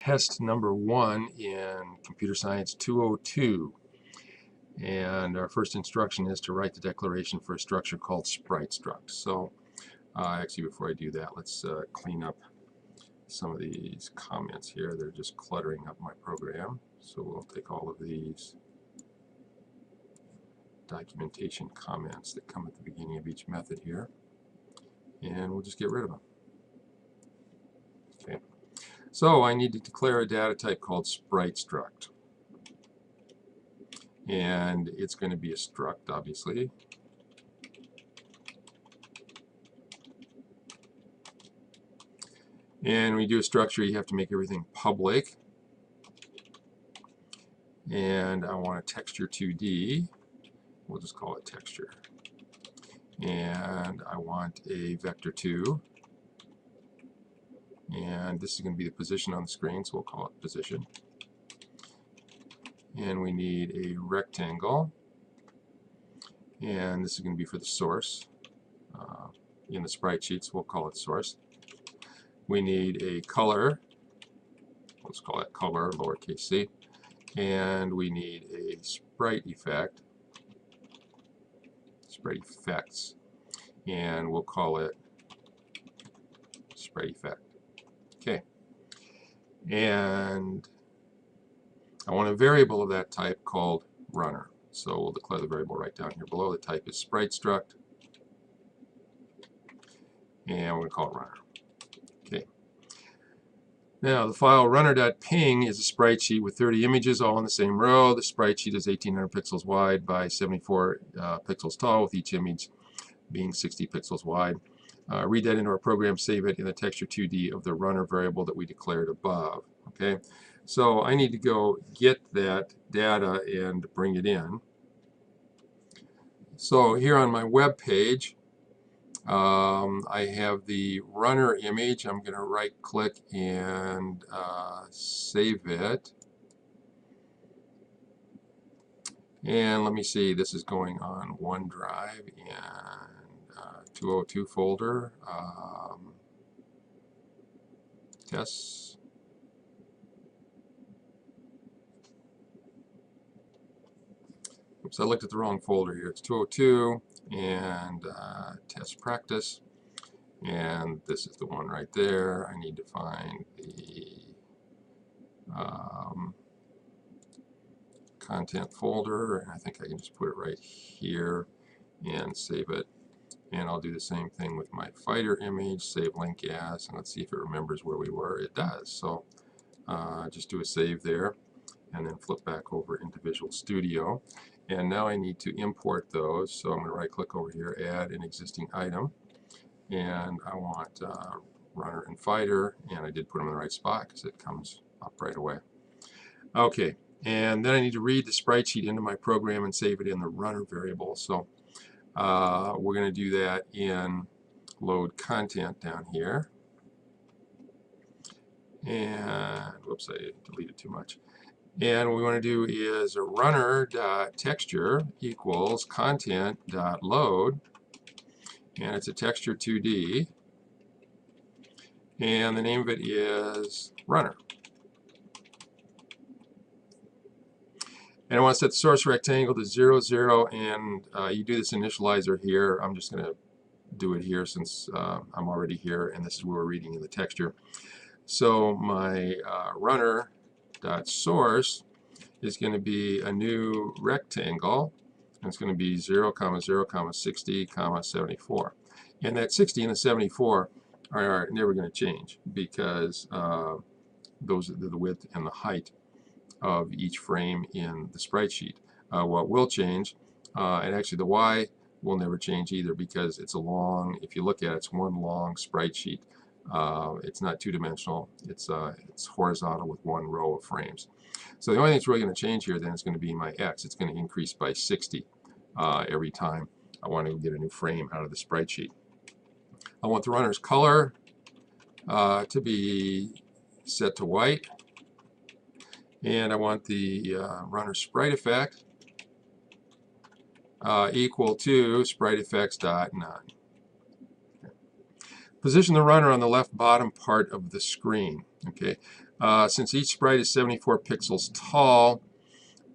test number 1 in Computer Science 202. And our first instruction is to write the declaration for a structure called sprite struct. So actually before I do that, let's clean up some of these comments here. They're just cluttering up my program. So we'll take all of these documentation comments that come at the beginning of each method here, and we'll just get rid of them. Okay. So I need to declare a data type called sprite struct. And it's going to be a struct, obviously. And when you do a structure, you have to make everything public. And I want a texture 2D. We'll just call it texture. And I want a vector 2. And this is going to be the position on the screen, so we'll call it position. And we need a rectangle. And this is going to be for the source. In the sprite sheets, we'll call it source. We need a color. Let's call it color, lowercase c. And we need a sprite effect. Sprite effects. And we'll call it sprite effect. Okay. And I want a variable of that type called runner. So we'll declare the variable right down here below. The type is sprite struct. And we're going to call it runner. Okay. Now the file runner.ping is a sprite sheet with 30 images all in the same row. The sprite sheet is 1800 pixels wide by 74 pixels tall, with each image being 60 pixels wide. Read that into our program, save it in the texture 2D of the runner variable that we declared above. Okay, so I need to go get that data and bring it in. So here on my web page, I have the runner image. I'm going to right click and save it. And let me see, this is going on OneDrive and 202 folder. Tests. Oops, I looked at the wrong folder here. It's 202 and test practice. And this is the one right there. I need to find the content folder, and I think I can just put it right here and save it. And I'll do the same thing with my fighter image, save link as, and let's see if it remembers where we were. It does. So just do a save there, and then flip back over into Visual Studio. And now I need to import those. So I'm going to right click over here, add an existing item, and I want runner and fighter, and I did put them in the right spot because it comes up right away. Okay, and then I need to read the sprite sheet into my program and save it in the runner variable. So we're going to do that in load content down here. And whoops, I deleted too much. And what we want to do is a runner.texture equals content.load, and it's a texture 2D, and the name of it is runner. And I want to set the source rectangle to 0, 0, and you do this initializer here. I'm just going to do it here since I'm already here, and this is where we're reading in the texture. So my runner.source is going to be a new rectangle, and it's going to be 0, 0, 60, 74. And that 60 and the 74 are never going to change because those are the width and the height of each frame in the sprite sheet. What will change, and actually the Y will never change either because it's a long, if you look at it, it's one long sprite sheet. It's not two-dimensional, it's horizontal with one row of frames. So the only thing that's really going to change here then is going to be my X. It's going to increase by 60 every time I want to get a new frame out of the sprite sheet. I want the runner's color to be set to white. And I want the runner sprite effect equal to sprite effects dot none. Position the runner on the left bottom part of the screen. Okay, Since each sprite is 74 pixels tall,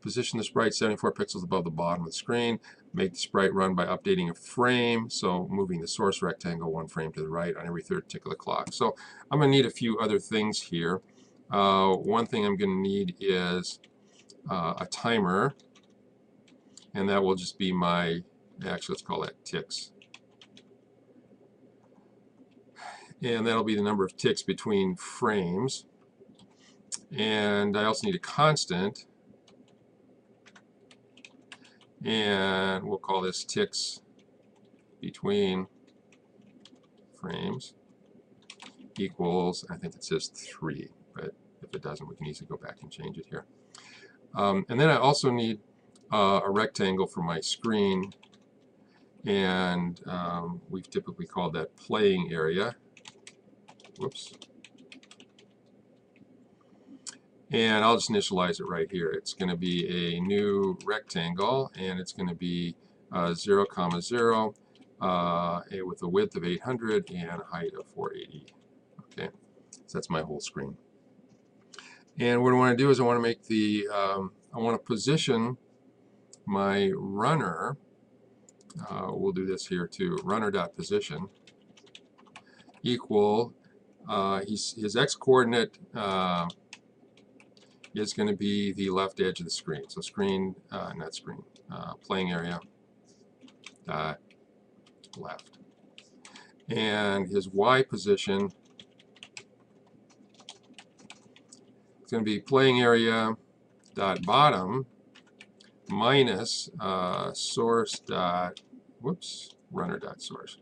position the sprite 74 pixels above the bottom of the screen. Make the sprite run by updating a frame, so moving the source rectangle one frame to the right on every third tick of the clock. So I'm going to need a few other things here. One thing I'm going to need is a timer, and that will just be my, actually let's call that ticks. And that'll be the number of ticks between frames. And I also need a constant, and we'll call this ticks between frames equals, I think it says 3, but if it doesn't, we can easily go back and change it here. And then I also need a rectangle for my screen, and we've typically called that playing area. Whoops. And I'll just initialize it right here. It's going to be a new rectangle, and it's going to be 0, 0, with a width of 800 and a height of 480. Okay, so that's my whole screen. And what I want to do is I want to make the, I want to position my runner. We'll do this here too. Runner.position equal, his x-coordinate is going to be the left edge of the screen. So screen, not screen, playing area dot left. And his y position is going to be playing area dot bottom minus source dot, whoops, runner dot source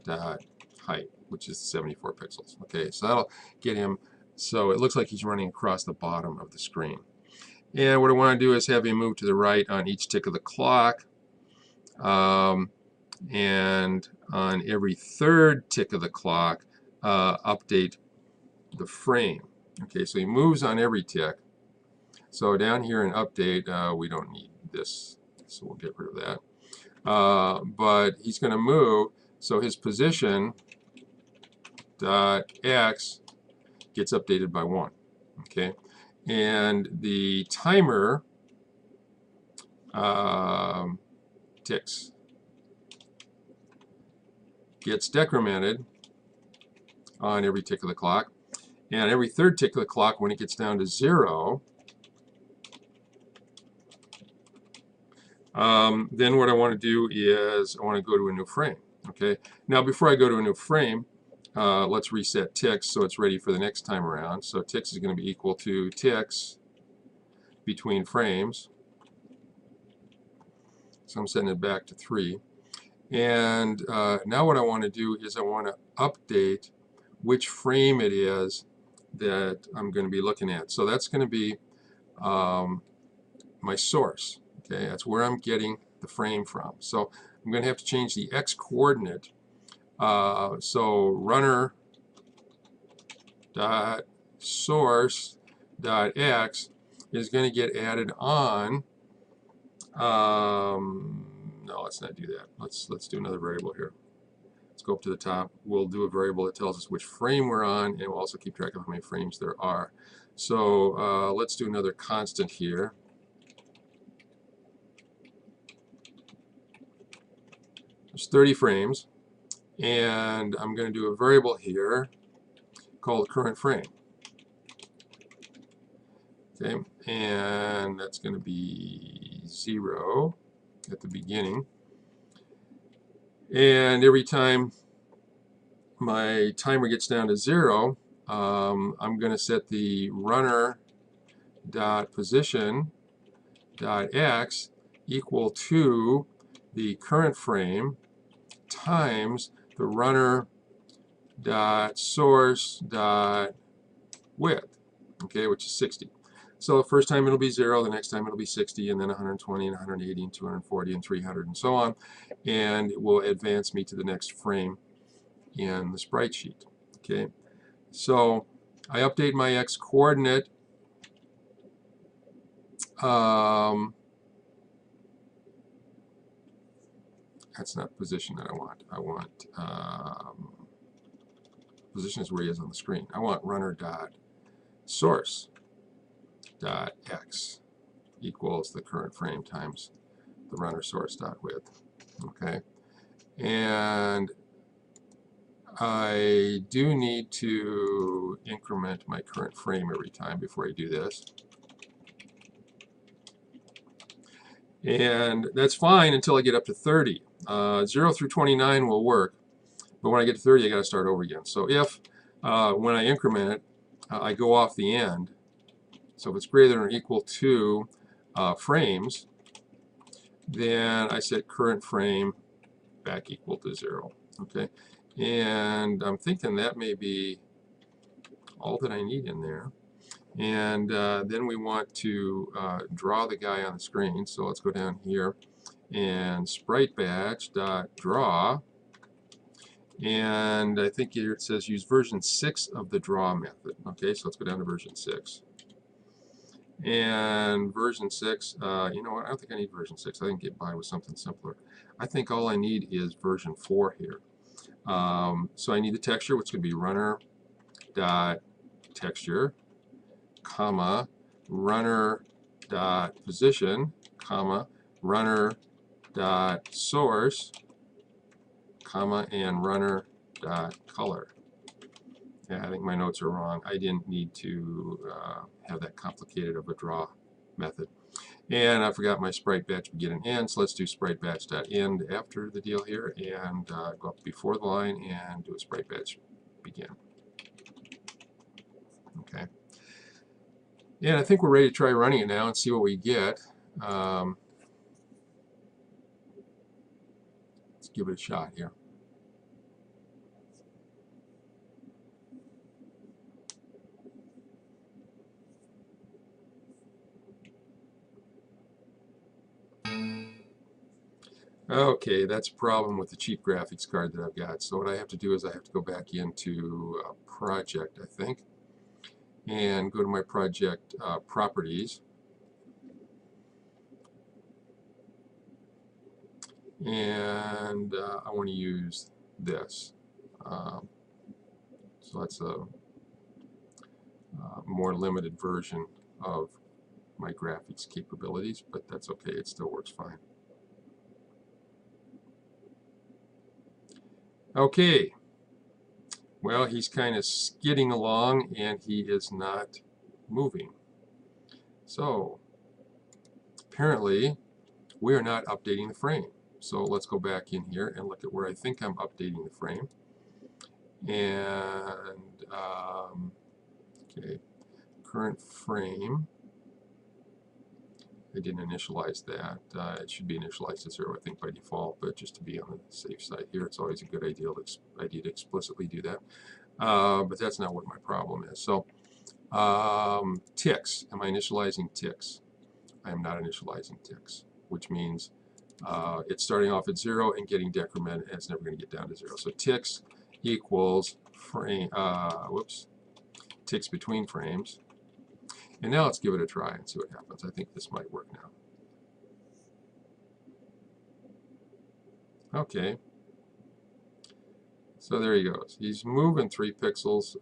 dot height, which is 74 pixels. Okay, so that'll get him, so it looks like he's running across the bottom of the screen. And what I want to do is have him move to the right on each tick of the clock. And on every third tick of the clock, update the frame. Okay, so he moves on every tick. So down here in update, we don't need this, so we'll get rid of that. But he's going to move, so his position dot x gets updated by 1. Okay, and the timer ticks gets decremented on every tick of the clock, and every third tick of the clock, when it gets down to 0, then what I want to do is I want to go to a new frame. Okay, now before I go to a new frame, let's reset ticks so it's ready for the next time around. So ticks is going to be equal to ticks between frames. So I'm setting it back to 3. And now what I want to do is I want to update which frame it is that I'm going to be looking at. So that's going to be my source. Okay, that's where I'm getting the frame from. So I'm going to have to change the x-coordinate. So runner dot source dot x is going to get added on. No, let's not do that. Let's do another variable here. Let's go up to the top. We'll do a variable that tells us which frame we're on, and we'll also keep track of how many frames there are. So let's do another constant here. There's 30 frames, and I'm going to do a variable here called current frame. Okay, and that's going to be 0 at the beginning. And every time my timer gets down to 0, I'm going to set the runner dot position dot x equal to the current frame times the runner dot source dot width, okay, which is 60. So the first time it'll be 0, the next time it'll be 60, and then 120, and 180, and 240, and 300, and so on. And it will advance me to the next frame in the sprite sheet. Okay, so I update my x-coordinate. That's not position that I want. I want Position is where he is on the screen. I want runner dot source dot x equals the current frame times the runner source dot width. Okay, and I do need to increment my current frame every time before I do this. And that's fine until I get up to 30. 0 through 29 will work, but when I get to 30, I got to start over again. So if, when I increment it, I go off the end, so if it's greater than or equal to frames, then I set current frame back equal to 0. Okay, and I'm thinking that may be all that I need in there. And then we want to draw the guy on the screen. So let's go down here and sprite batch dot draw. And I think here it says use version 6 of the draw method. Okay, so let's go down to version 6. And version 6, you know what, I don't think I need version 6. I can get by with something simpler. I think all I need is version 4 here. So I need the texture, which could be runner dot texture, comma, runner dot position, comma, runner dot source, comma, and runner dot color. Yeah, I think my notes are wrong. I didn't need to have that complicated of a draw method. And I forgot my sprite batch begin and end, so let's do sprite batch dot end after the deal here, and go up before the line and do a sprite batch begin. Okay. And I think we're ready to try running it now and see what we get. Let's give it a shot here. Okay, that's a problem with the cheap graphics card that I've got. So what I have to do is I have to go back into project, I think, and go to my project properties. And I want to use this. So that's a more limited version of my graphics capabilities, but that's okay, it still works fine. Okay, well, he's kind of skidding along and he is not moving. So apparently we are not updating the frame. So let's go back in here and look at where I think I'm updating the frame. And okay, current frame, I didn't initialize that. It should be initialized to 0, I think, by default, but just to be on the safe side here, it's always a good idea to explicitly do that. But that's not what my problem is. So ticks, am I initializing ticks? I am not initializing ticks, which means it's starting off at 0 and getting decremented, and it's never going to get down to 0. So ticks equals frame, ticks between frames. And now let's give it a try and see what happens. I think this might work now. Okay. So there he goes. He's moving 3 pixels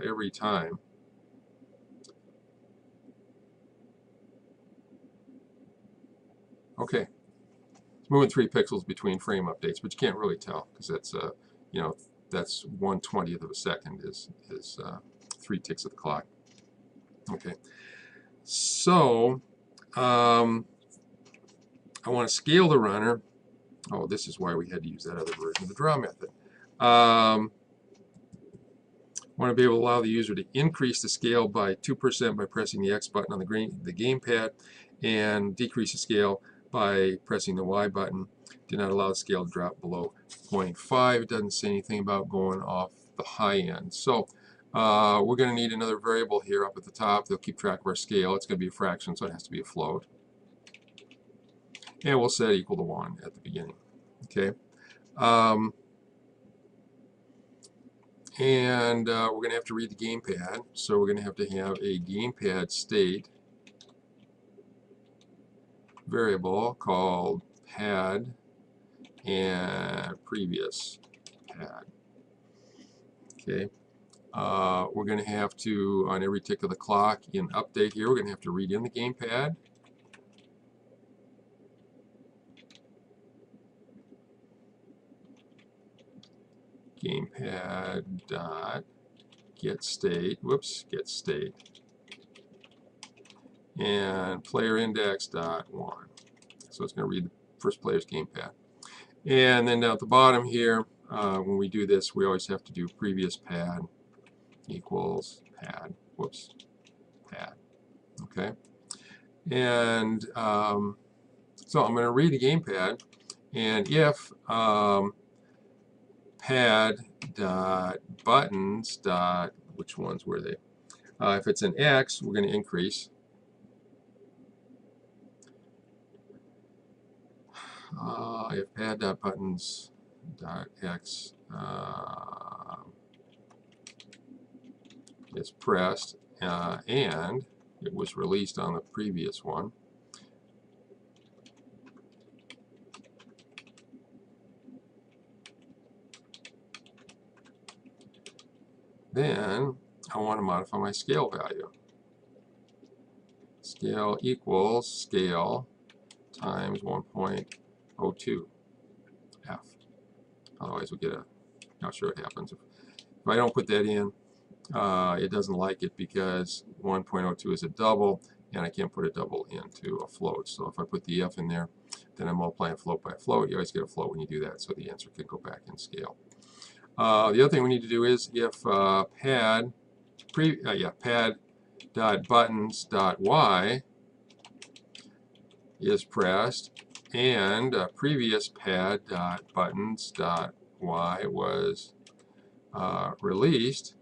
every time. Okay. It's moving 3 pixels between frame updates, but you can't really tell because that's, you know, that's 1/20th of a second is 3 ticks of the clock. Okay. So I want to scale the runner. Oh, this is why we had to use that other version of the draw method. I want to be able to allow the user to increase the scale by 2% by pressing the X button on the gamepad and decrease the scale by pressing the Y button. Do not allow the scale to drop below 0.5. It doesn't say anything about going off the high end. So we're going to need another variable here up at the top. They'll keep track of our scale. It's going to be a fraction, so it has to be a float. And we'll set equal to 1 at the beginning. Okay. And we're going to have to read the gamepad. So we're going to have a gamepad state variable called pad and previous pad. Okay. We're going to have to, on every tick of the clock in update here, we're going to have to read in the gamepad. Gamepad dot get state, get state, and player index dot 1. So it's going to read the first player's gamepad. And then down at the bottom here, when we do this, we always have to do previous pad equals pad, pad, okay? And so I'm going to read the gamepad, and if pad dot buttons dot, which ones were they? If it's an X, we're going to increase. If pad dot buttons dot X is pressed and it was released on the previous one, then I want to modify my scale value. Scale equals scale times 1.02 F. Otherwise we'll get a, not sure what happens. If I don't put that in, it doesn't like it because 1.02 is a double, and I can't put a double into a float. So if I put the F in there, then I'm multiplying float by float. You always get a float when you do that, so the answer can go back in scale. The other thing we need to do is if pad dot buttons dot Y is pressed and previous pad dot buttons dot Y was released,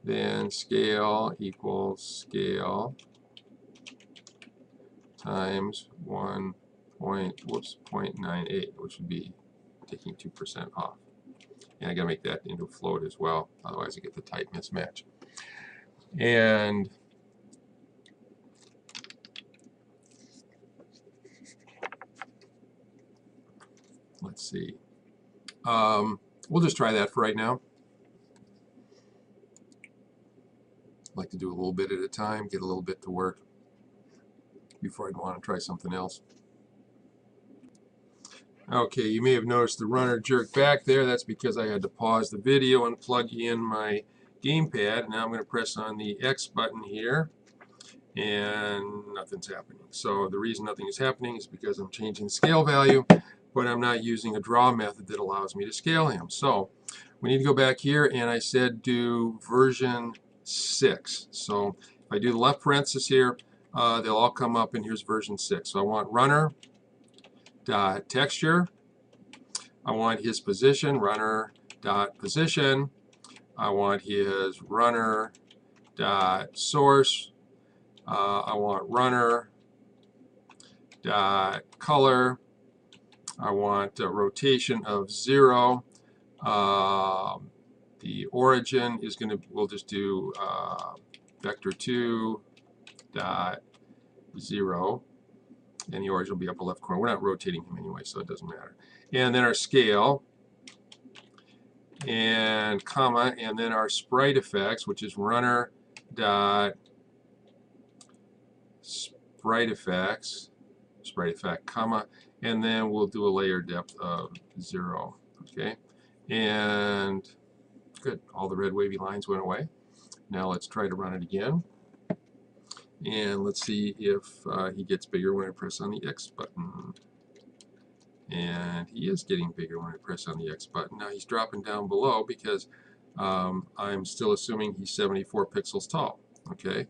then scale equals scale times 0.98, which would be taking 2% off. And I got to make that into a float as well, otherwise I get the type mismatch. And let's see. We'll just try that for right now. I like to do a little bit at a time, get a little bit to work before I'd want to try something else. Okay, you may have noticed the runner jerk back there. That's because I had to pause the video and plug in my gamepad. Now I'm going to press on the X button here, and nothing's happening. So the reason nothing is happening is because I'm changing the scale value, but I'm not using a draw method that allows me to scale him. So we need to go back here, and I said do version 6. So if I do the left parenthesis here, they'll all come up, and here's version 6. So I want runner dot texture. I want his position, runner dot position. I want his runner dot source. I want runner dot color. I want a rotation of 0. The origin is going to, we'll just do vector 2 dot 0. And the origin will be upper left corner. We're not rotating him anyway, so it doesn't matter. And then our scale, and comma, and then our sprite effects, which is runner dot sprite effect, comma, and then we'll do a layer depth of 0. Okay, and good. All the red wavy lines went away. Now let's try to run it again. And let's see if he gets bigger when I press on the X button. And he is getting bigger when I press on the X button. Now he's dropping down below because I'm still assuming he's 74 pixels tall. Okay.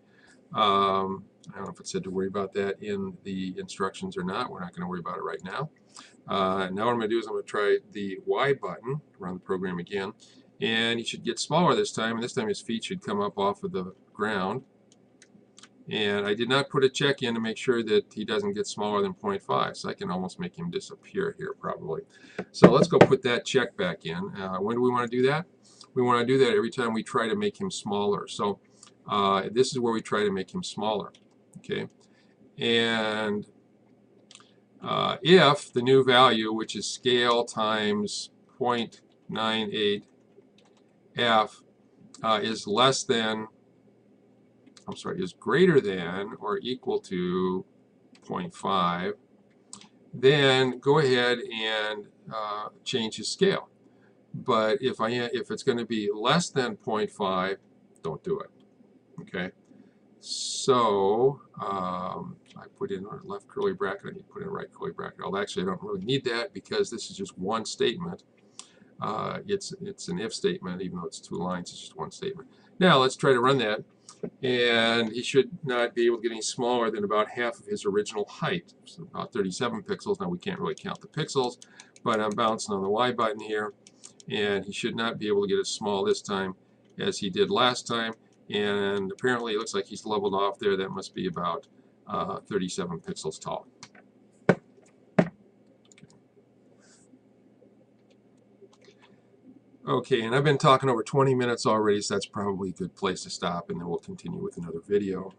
I don't know if it said to worry about that in the instructions or not. We're not going to worry about it right now. Now what I'm going to do is I'm going to try the Y button, run the program again, and he should get smaller this time, and this time his feet should come up off of the ground. And I did not put a check in to make sure that he doesn't get smaller than 0.5, so I can almost make him disappear here probably. So let's go put that check back in. When do we want to do that? We want to do that every time we try to make him smaller. So this is where we try to make him smaller. Okay, and if the new value, which is scale times 0.98 F, is less than, I'm sorry, is greater than or equal to 0.5, then go ahead and change his scale. But if it's going to be less than 0.5, don't do it. Okay. So I put in our left curly bracket. I need to put in a right curly bracket. Well, actually, I don't really need that because this is just one statement. It's an if statement, even though it's two lines. It's just one statement. Now let's try to run that, and he should not be able to get any smaller than about half of his original height, so about 37 pixels. Now we can't really count the pixels, but I'm bouncing on the Y button here, and he should not be able to get as small this time as he did last time. And apparently it looks like he's leveled off there. That must be about 37 pixels tall. Okay, and I've been talking over 20 minutes already, so that's probably a good place to stop, and then we'll continue with another video.